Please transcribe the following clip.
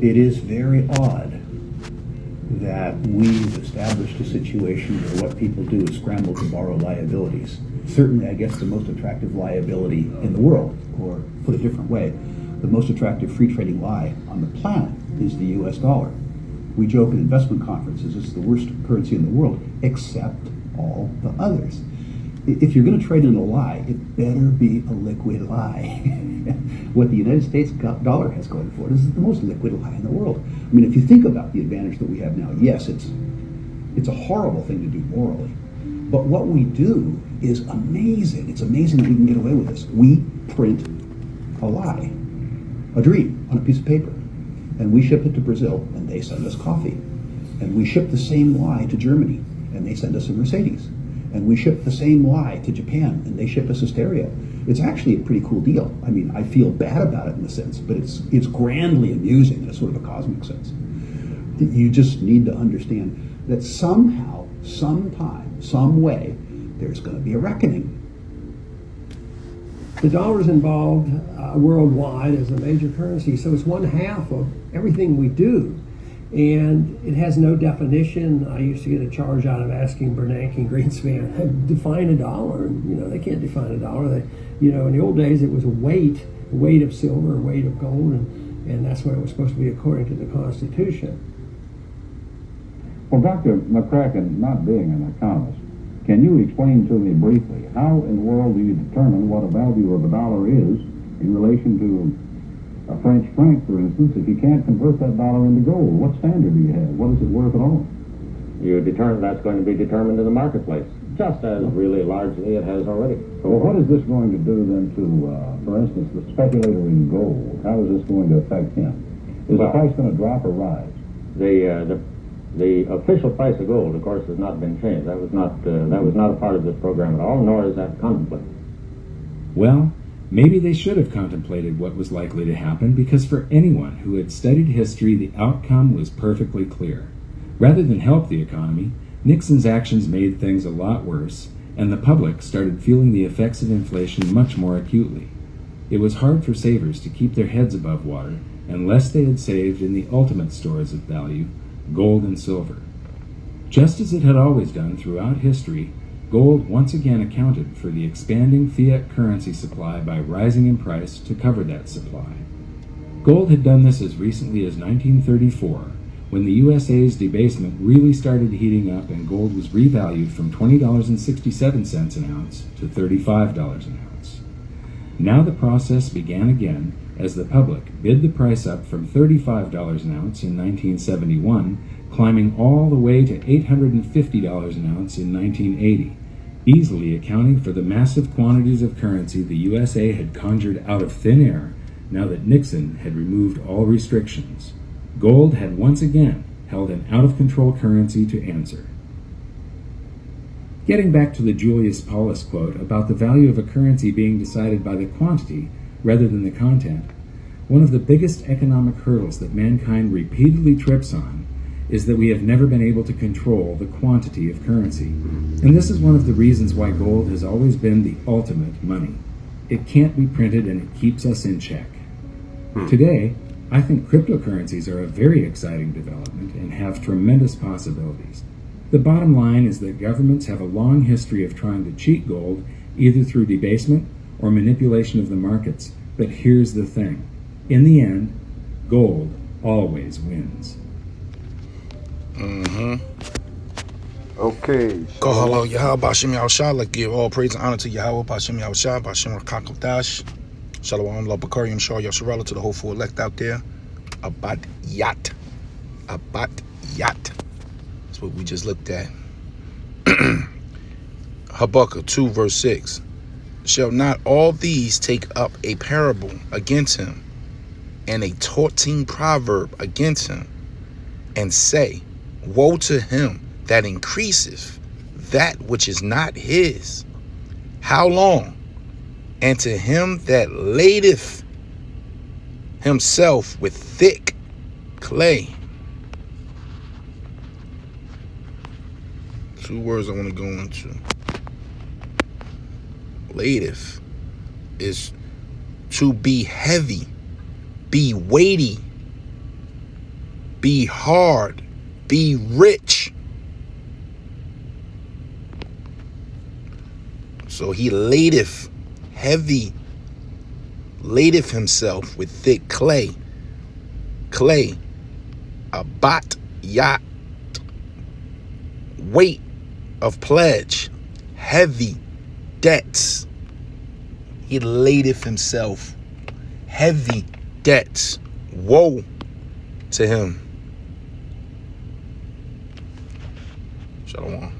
It is very odd that we've established a situation where what people do is scramble to borrow liabilities. Certainly, I guess, the most attractive liability in the world, or put a different way, the most attractive free trading lie on the planet is the US dollar. We joke in investment conferences it's the worst currency in the world, except all the others. If you're going to trade in a lie, it better be a liquid lie. What the United States dollar has going for it is the most liquid lie in the world. I mean, if you think about the advantage that we have now, yes, it's a horrible thing to do morally. But what we do is amazing. It's amazing that we can get away with this. We print a lie, a dream, on a piece of paper. And we ship it to Brazil, and they send us coffee. And we ship the same lie to Germany, and they send us a Mercedes. And we ship the same lie to Japan, and they ship us a stereo. It's actually a pretty cool deal. I mean, I feel bad about it in a sense, but it's grandly amusing in a sort of a cosmic sense. You just need to understand that somehow, sometime, some way, there's going to be a reckoning. The dollar is involved worldwide as a major currency, so it's one half of everything we do. And it has no definition. I used to get a charge out of asking Bernanke and Greenspan, define a dollar. And, they can't define a dollar. In the old days, it was a weight of silver, a weight of gold, and that's what it was supposed to be according to the Constitution. Well, Dr. McCracken, not being an economist, can you explain to me briefly how in the world do you determine what a value of a dollar is in relation to a French franc, for instance? If you can't convert that dollar into gold, what standard do you have? What is it worth at all? You determine that's going to be determined in the marketplace, just as really largely it has already. So what is this going to do then to, for instance, the speculator in gold? How is this going to affect him? Is the price going to drop or rise? The official price of gold, of course, has not been changed. That was not a part of this program at all, nor is that contemplated. Well, maybe they should have contemplated what was likely to happen, because for anyone who had studied history, the outcome was perfectly clear. Rather than help the economy, Nixon's actions made things a lot worse, and the public started feeling the effects of inflation much more acutely. It was hard for savers to keep their heads above water unless they had saved in the ultimate stores of value, gold and silver. Just as it had always done throughout history, gold once again accounted for the expanding fiat currency supply by rising in price to cover that supply. Gold had done this as recently as 1934, when the USA's debasement really started heating up and gold was revalued from $20.67 an ounce to $35 an ounce. Now the process began again as the public bid the price up from $35 an ounce in 1971, climbing all the way to $850 an ounce in 1980, easily accounting for the massive quantities of currency the USA had conjured out of thin air now that Nixon had removed all restrictions. Gold had once again held an out-of-control currency to answer. Getting back to the Julius Paulus quote about the value of a currency being decided by the quantity rather than the content, one of the biggest economic hurdles that mankind repeatedly trips on is that we have never been able to control the quantity of currency. And this is one of the reasons why gold has always been the ultimate money. It can't be printed and it keeps us in check. Today, I think cryptocurrencies are a very exciting development and have tremendous possibilities. The bottom line is that governments have a long history of trying to cheat gold, either through debasement or manipulation of the markets. But here's the thing. In the end, gold always wins. Okay. Go hello, Yahweh Bashim Yahushua. Like give all praise and honor to Yahweh Bashim Yahushua, Bashim Rakakadash. Shalom, love Bakariam Shah Yasharala, to the hopeful elect out there. Abat Yat. That's what we just looked at. Habakkuk 2 verse 6. Shall not all these take up a parable against him, and a taunting proverb against him, and say, woe to him that increaseth that which is not his? How long? And to him that ladeth himself with thick clay. Two words I want to go into. Ladeth is to be heavy, be weighty, be hard, be rich. So he ladeth heavy, ladeth himself with thick clay, a bat yacht, weight of pledge, heavy debts. He ladeth himself heavy debts. Woe to him. Shalom.